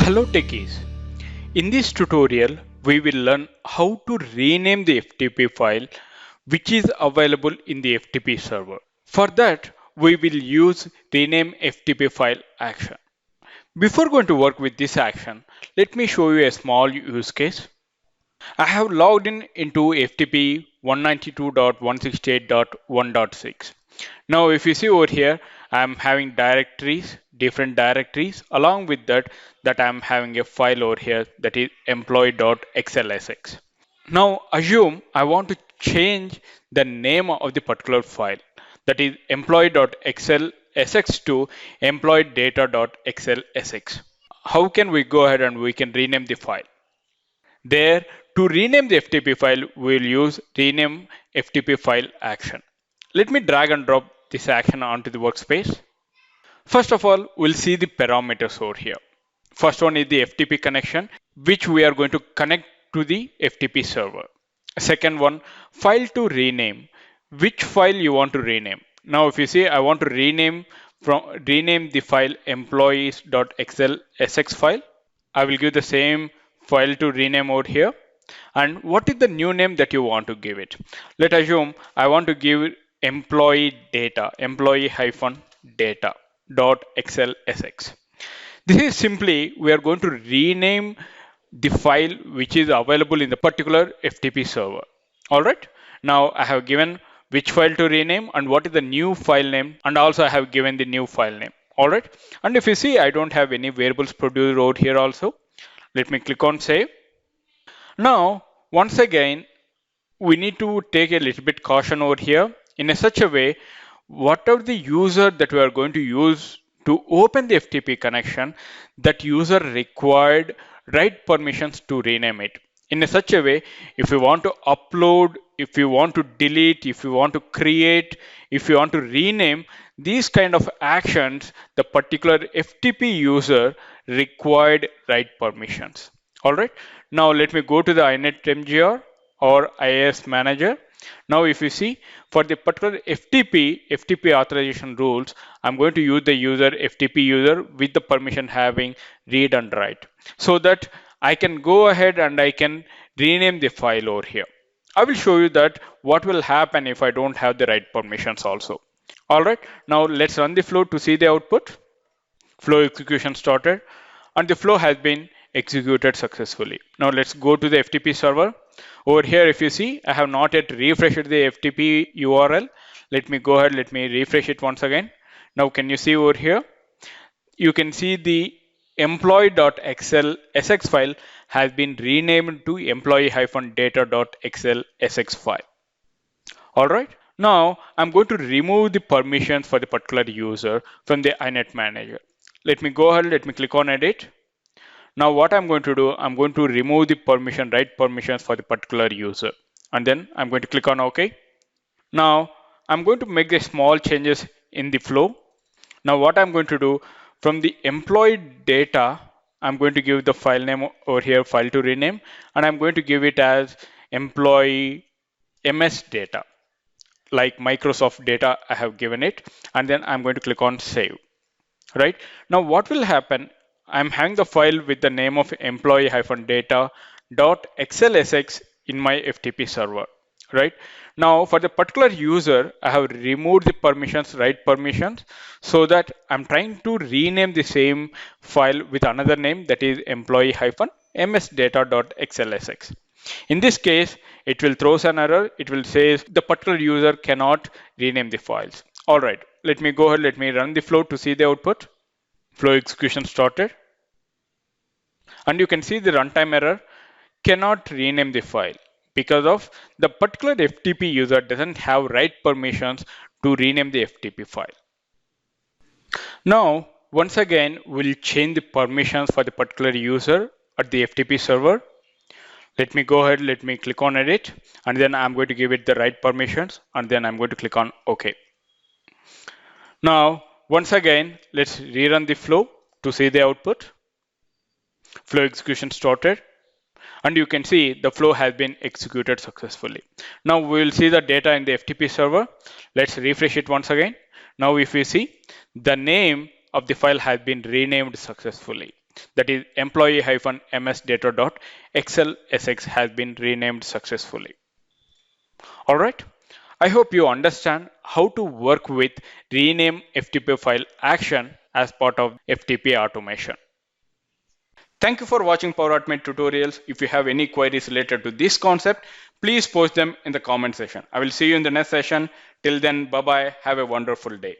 Hello techies. In this tutorial, we will learn how to rename the FTP file which is available in the FTP server. For that, we will use rename FTP file action. Before going to work with this action, let me show you a small use case. I have logged in into FTP 192.168.1.6. Now, if you see over here, I'm having directories, different directories. Along with that I'm having a file over here that is employee.xlsx. Now, assume I want to change the name of the particular file, that is employee.xlsx to employee-data.xlsx. How can we go ahead and we can rename the file? There, to rename the FTP file, we'll use rename FTP file action. Let me drag and drop this action onto the workspace. First of all, we'll see the parameters over here. First one is the FTP connection, which we are going to connect to the FTP server. Second one, file to rename. Which file you want to rename? Now, if you see, I want to rename the file employees.xlsx file. I will give the same file to rename out here. And what is the new name that you want to give it? Let's assume I want to give employee data, employee-data.xlsx. This is simply, we are going to rename the file which is available in the particular FTP server. All right. Now I have given which file to rename and what is the new file name, and also I have given the new file name. All right. And if you see, I don't have any variables produced out here also. Let me click on save. Now, once again, we need to take a little bit caution over here in such a way, whatever the user that we are going to use to open the FTP connection, that user required write permissions to rename it. In such a way, if you want to upload, if you want to delete, if you want to create, if you want to rename, these kind of actions, the particular FTP user required write permissions. All right. Now let me go to the inet mgr or IIS manager. Now if you see, for the particular FTP authorization rules, I'm going to use the user FTP user with the permission having read and write, so that I can go ahead and I can rename the file over here. I will show you that what will happen if I don't have the right permissions also. All right, now let's run the flow to see the output. Flow execution started and the flow has been executed successfully. Now let's go to the FTP server. Over here, if you see, I have not yet refreshed the FTP URL. Let me go ahead, let me refresh it once again. Now can you see over here? You can see the employee.xlsx file has been renamed to employee-data.xlsx file. All right. Now I'm going to remove the permissions for the particular user from the inet manager. Let me go ahead, let me click on edit. Now what I'm going to do, I'm going to remove the permission, write permissions for the particular user. And then I'm going to click on OK. Now I'm going to make the small changes in the flow. Now what I'm going to do, from the employee data, I'm going to give the file name over here, file to rename, and I'm going to give it as employee MS data, like Microsoft data I have given it. And then I'm going to click on save. Right. Now what will happen, I'm having the file with the name of employee-data.xlsx in my FTP server. Right. Now for the particular user, I have removed the permissions, write permissions, so that I'm trying to rename the same file with another name, that is employee-msdata.xlsx. In this case, it will throw an error. It will say the particular user cannot rename the files. All right, let me go ahead, let me run the flow to see the output. Flow execution started. And you can see the runtime error, cannot rename the file, because of the particular FTP user doesn't have write permissions to rename the FTP file. Now, once again, we'll change the permissions for the particular user at the FTP server. Let me go ahead, let me click on edit, and then I'm going to give it the right permissions, and then I'm going to click on OK. Now, once again, let's rerun the flow to see the output. Flow execution started, and you can see the flow has been executed successfully. Now we will see the data in the FTP server. Let's refresh it once again. Now if we see, the name of the file has been renamed successfully. that is employee-ms-data.xlsx has been renamed successfully. All right. I hope you understand how to work with rename FTP file action as part of FTP automation. Thank you for watching Power Automate tutorials. If you have any queries related to this concept, please post them in the comment section. I will see you in the next session. Till then, bye bye. Have a wonderful day.